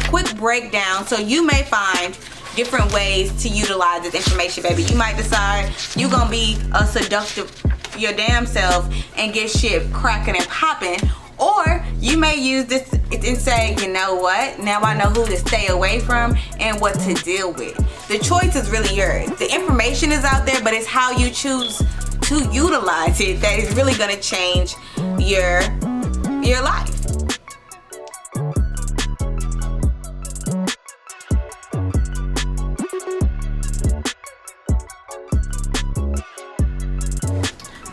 quick breakdown. So you may find different ways to utilize this information, baby. You might decide you're gonna be a seductive your damn self and get shit cracking and popping, or you may use this and say, you know what, now I know who to stay away from and what to deal with. The choice is really yours. The information is out there, but it's how you choose to utilize it that is really gonna change your life.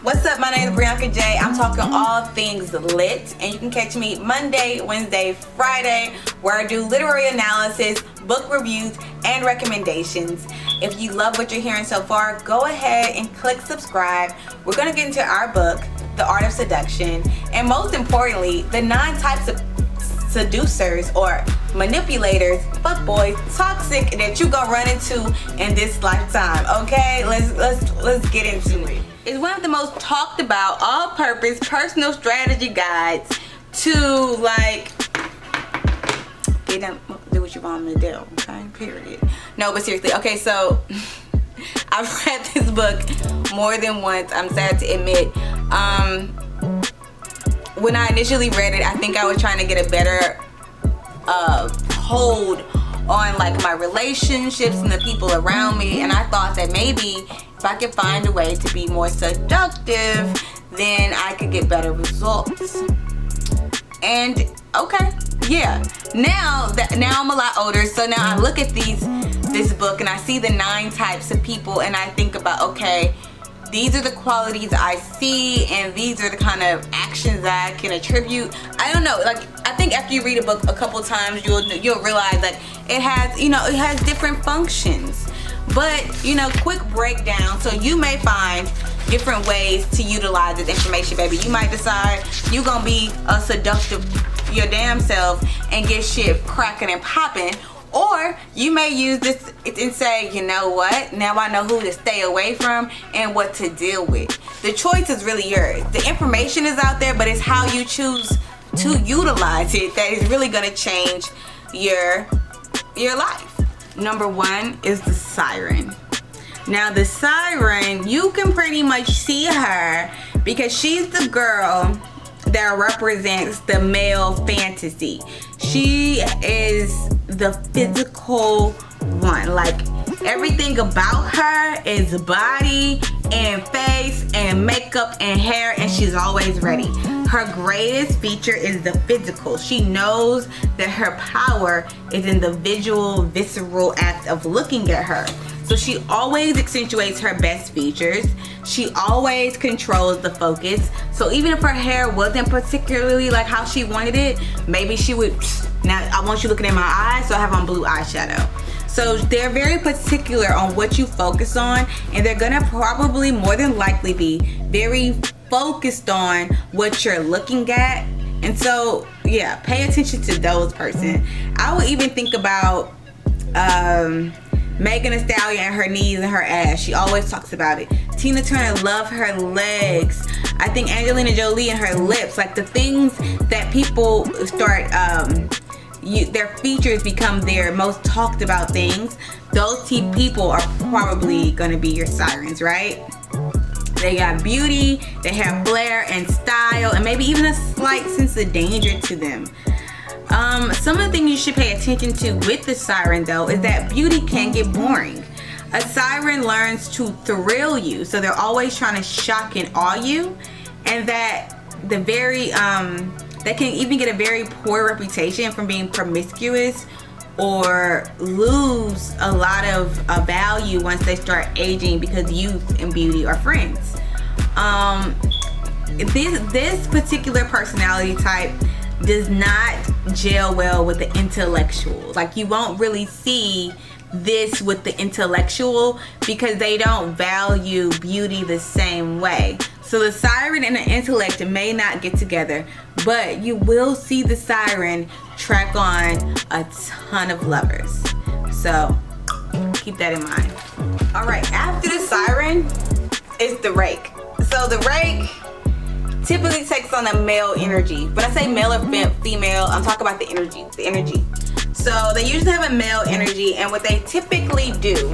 What's up? My name is Brianca Jay. I'm talking all things lit, and you can catch me Monday, Wednesday, Friday, where I do literary analysis, book reviews, and recommendations. If you love what you're hearing so far, go ahead and click subscribe. We're gonna get into our book, The Art of Seduction, and most importantly, the 9 types of seducers or manipulators, fuckboys, toxic that you gonna run into in this lifetime. Okay, let's get into it. It's one of the most talked about all-purpose personal strategy guides to do what you want me to do. Okay, period. No, but seriously. Okay, so I've read this book more than once. I'm sad to admit. When I initially read it, I think I was trying to get a better hold on my relationships and the people around me, and I thought that maybe if I could find a way to be more seductive, then I could get better results. And okay, yeah. Now I'm a lot older, so now I look at this book and I see the 9 types of people, and I think about, okay, these are the qualities I see, and these are the kind of actions that I can attribute. I don't know, I think after you read a book a couple times, you'll realize that it has different functions. But quick breakdown. So you may find different ways to utilize this information, baby. You might decide you're gonna be a seductive your damn self and get shit cracking and popping. Or you may use this and say, you know what, now I know who to stay away from and what to deal with. The choice is really yours. The information is out there, but it's how you choose to utilize it that is really gonna change your life. Number 1 is the Siren. Now the Siren, you can pretty much see her because she's the girl that represents the male fantasy. She is the physical one. Everything about her is body and face and makeup and hair, and she's always ready. Her greatest feature is the physical. She knows that her power is in the visual, visceral act of looking at her. So she always accentuates her best features. She always controls the focus. So even if her hair wasn't particularly like how she wanted it, maybe she would, now I want you looking in my eyes, so I have on blue eyeshadow. So they're very particular on what you focus on, and they're gonna probably more than likely be very focused on what you're looking at. And so yeah, pay attention to those person. I would even think about Megan Thee Stallion and her knees and her ass. She always talks about it. Tina Turner loved her legs. I think Angelina Jolie and her lips. The things that people start, their features become their most talked about things. Those people are probably gonna be your sirens, right? They got beauty, they have flair and style, and maybe even a slight sense of danger to them. Some of the things you should pay attention to with the Siren, though, is that beauty can get boring. A Siren learns to thrill you, so they're always trying to shock and awe you, and that they can even get a very poor reputation from being promiscuous or lose a lot of value once they start aging because youth and beauty are friends. This particular personality type does not gel well with the intellectual. You won't really see this with the intellectual because they don't value beauty the same way. So the Siren and the intellect may not get together, but you will see the Siren track on a ton of lovers. So keep that in mind. All right, after the Siren is the Rake. So the Rake typically takes on a male energy. But I say male or female, I'm talking about the energy. So they usually have a male energy, and what they typically do,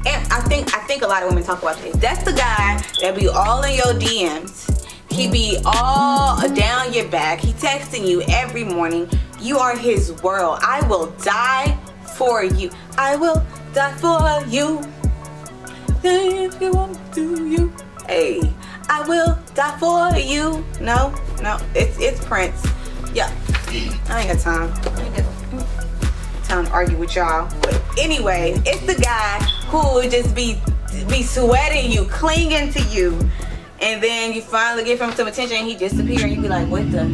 and I think a lot of women talk about this, that's the guy that be all in your DMs. He be all down your back. He texting you every morning. You are his world. I will die for you. I will die for you. If you want to, you. Hey, I will die for you. No, it's Prince. Yeah, I ain't got time. Time to argue with y'all. But anyway, it's the guy who would just be sweating you, clinging to you, and then you finally give him some attention and he disappears and you be like, what the?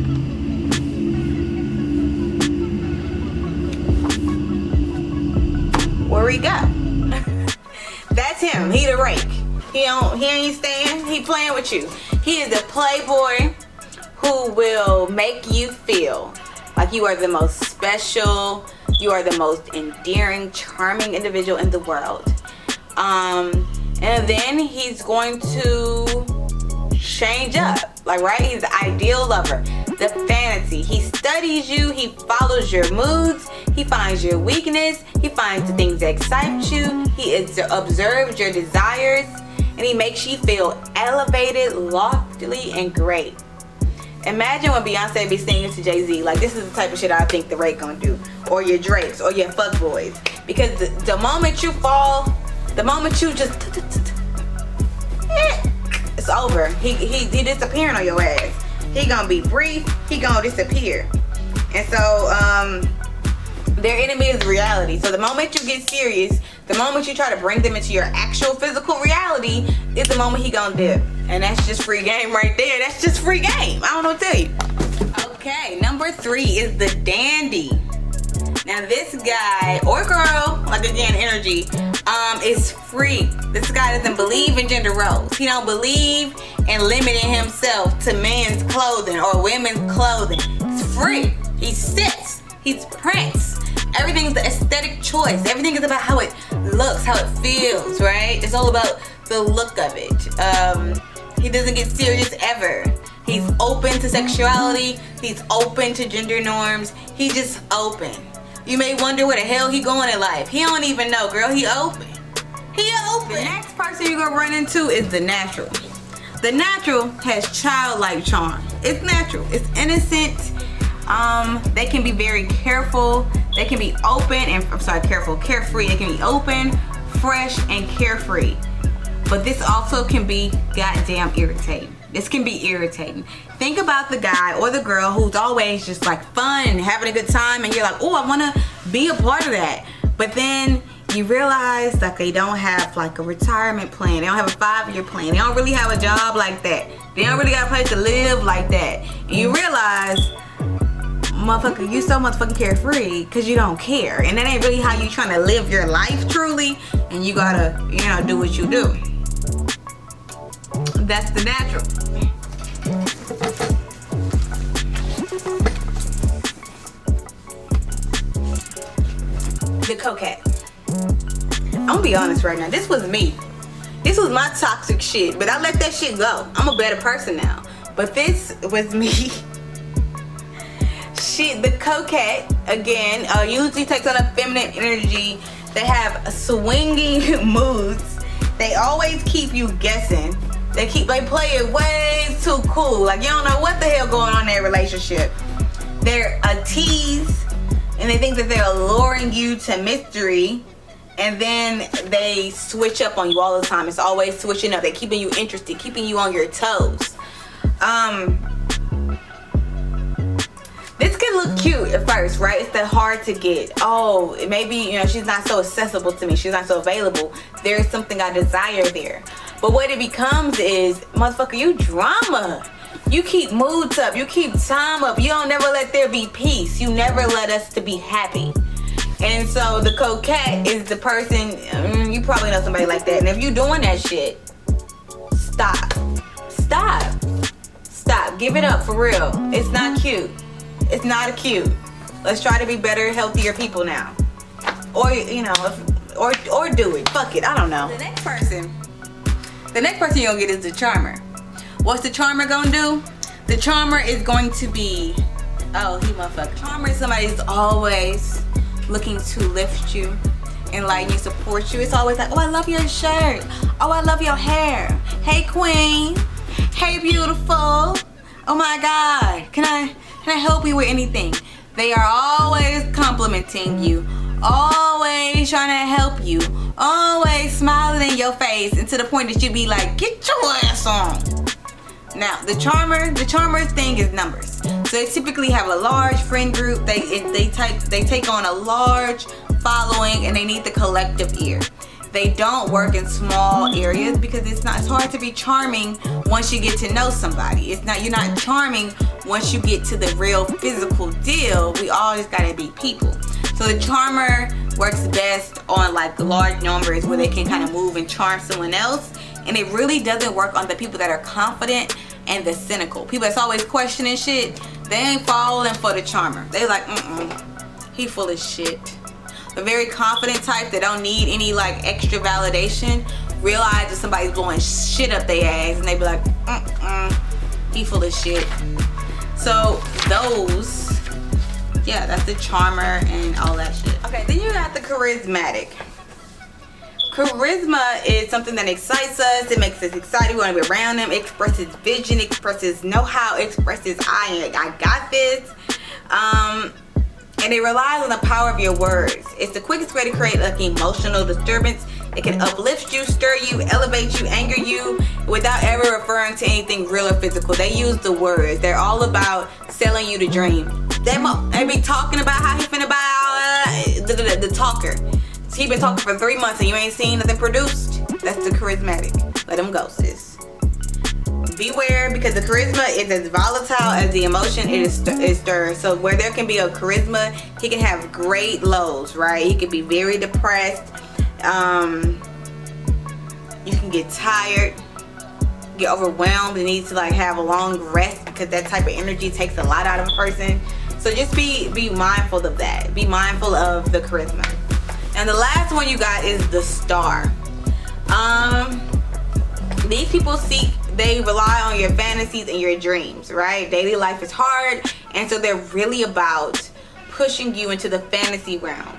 Where he go? That's him. He the Rake. He ain't staying. He playing with you. He is the playboy who will make you feel like you are the most special, you are the most endearing, charming individual in the world. And then he's going to change up, like, right? He's the ideal lover, the fantasy. He studies you, he follows your moods, he finds your weakness, he finds the things that excite you, he observes your desires, and he makes you feel elevated, loftily, and great. Imagine when Beyonce be singing to Jay-Z. Like, this is the type of shit I think the Rake gonna do. Or your Drakes, or your fuckboys. Because the moment you fall, the moment you just, it's over. He disappearing on your ass. He gonna be brief, he gonna disappear. And so, their enemy is reality. So the moment you get serious, the moment you try to bring them into your actual physical reality, is the moment he gonna dip. And that's just free game right there. That's just free game. I don't know what to tell you. Okay, number 3 is the dandy. Now this guy or girl, like again, energy, is free. This guy doesn't believe in gender roles. He don't believe in limiting himself to men's clothing or women's clothing. It's free. He sits. He's Prince. Everything is the aesthetic choice. Everything is about how it looks, how it feels, right? It's all about the look of it. He doesn't get serious ever. He's open to sexuality. He's open to gender norms. He's just open. You may wonder where the hell he going in life. He don't even know, girl. He open. He open. The next person you're gonna run into is the natural. The natural has childlike charm. It's natural. It's innocent. They can be very careful. They can be open and carefree. They can be open, fresh, and carefree. But this also can be goddamn irritating. This can be irritating. Think about the guy or the girl who's always just like fun and having a good time, and you're like, oh, I want to be a part of that. But then you realize like they don't have like a retirement plan. They don't have a 5-year plan. They don't really have a job like that. They don't really got a place to live like that. And you realize, motherfucker, you so motherfucking carefree because you don't care. And that ain't really how you trying to live your life truly. And you gotta, do what you do. That's the natural. The Coquette. I'm gonna be honest right now. This was me. This was my toxic shit, but I let that shit go. I'm a better person now. But this was me. The Coquette, again, usually takes on a feminine energy. They have swinging moods. They always keep you guessing. They play it way too cool. Like, you don't know what the hell going on in their relationship. They're a tease, and they think that they're alluring you to mystery, and then they switch up on you all the time. It's always switching up. They're keeping you interested, keeping you on your toes. This can look cute at first, right? It's that hard to get. Oh, maybe, she's not so accessible to me. She's not so available. There's something I desire there. But what it becomes is, motherfucker, you drama. You keep moods up. You keep time up. You don't never let there be peace. You never let us to be happy. And so the Coquette is the person, you probably know somebody like that. And if you're doing that shit, stop. Stop. Stop. Give it up for real. It's not cute. It's not cute. Let's try to be better, healthier people now. Or, or do it. Fuck it. I don't know. The next person you're gonna get is the charmer. What's the charmer gonna do? The charmer is going to be, he motherfucker. Charmer is somebody who's always looking to lift you, enlighten you, support you. It's always like, oh, I love your shirt. Oh, I love your hair. Hey, queen. Hey, beautiful. Oh my God. Can I help you with anything? They are always complimenting you, always trying to help you, always smiling in your face, and to the point that you be like, get your ass on. Now, the charmer thing is numbers. So they typically have a large friend group. They take on a large following, and they need the collective ear. They don't work in small areas because it's hard to be charming once you get to know somebody. You're not charming once you get to the real physical deal. We all just gotta be people. So the charmer works best on like large numbers where they can kind of move and charm someone else. And it really doesn't work on the people that are confident and the cynical. People that's always questioning shit, they ain't falling for the charmer. They like, he full of shit. The very confident type that don't need any like extra validation realize that somebody's blowing shit up their ass and they be like, he full of shit. So those, yeah, that's the charmer and all that shit. Okay, then you got the charismatic. Charisma is something that excites us. It makes us excited. We want to be around them. It expresses vision, expresses know-how, expresses I got this. And it relies on the power of your words. It's the quickest way to create like emotional disturbance. It can uplift you, stir you, elevate you, anger you, without ever referring to anything real or physical. They use the words. They're all about selling you the dream. They be talking about how he finna buy the talker. So he been talking for 3 months and you ain't seen nothing produced. That's the charismatic. Let him go, sis. Beware, because the charisma is as volatile as the emotion it stirs. So where there can be a charisma, he can have great lows, right? He can be very depressed. You can get tired, get overwhelmed, and need to like have a long rest because that type of energy takes a lot out of a person. So just be mindful of that. Be mindful of the charisma. And the last one you got is the star. These people they rely on your fantasies and your dreams, right? Daily life is hard, and so they're really about pushing you into the fantasy realm.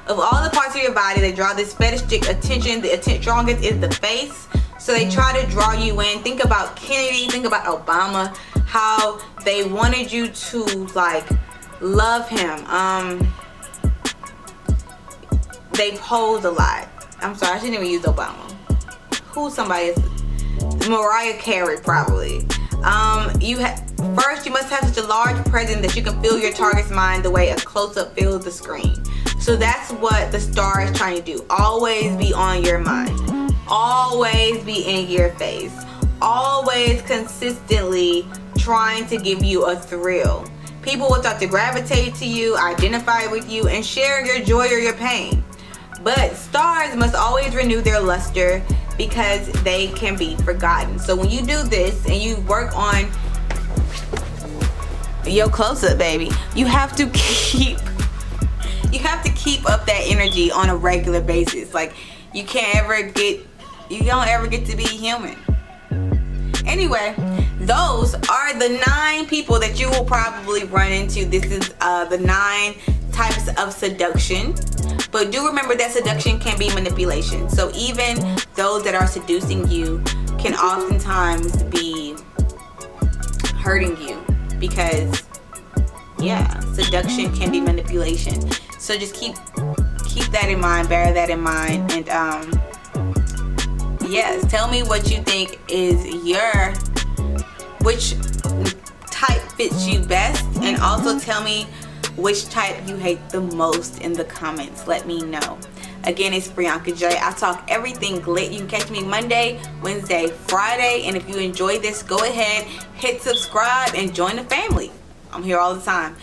Of all the parts of your body that draw this fetishistic attention, the strongest is the face. So they try to draw you in. Think about Kennedy, think about Obama, how they wanted you to like love him. They pose a lot. I'm sorry, I shouldn't even use Obama. Somebody is Mariah Carey, probably. First, you must have such a large presence that you can feel your target's mind the way a close-up feels the screen. So that's what the star is trying to do. Always be on your mind. Always be in your face. Always consistently trying to give you a thrill. People will start to gravitate to you, identify with you, and share your joy or your pain. But stars must always renew their luster because they can be forgotten. So when you do this and you work on your close-up, baby, you have to keep up that energy on a regular basis. Like you don't ever get to be human. Anyway, those are the 9 people that you will probably run into. This is the 9 types of seduction. But do remember that seduction can be manipulation. So even those that are seducing you can oftentimes be hurting you because, yeah, seduction can be manipulation. So just keep that in mind, bear that in mind, and yes, tell me what you think is which type fits you best, and also tell me which type you hate the most in the comments. Let me know. Again, it's Brianca Jay. I talk everything glit. You can catch me Monday, Wednesday, Friday. And if you enjoyed this, go ahead, hit subscribe, and join the family. I'm here all the time.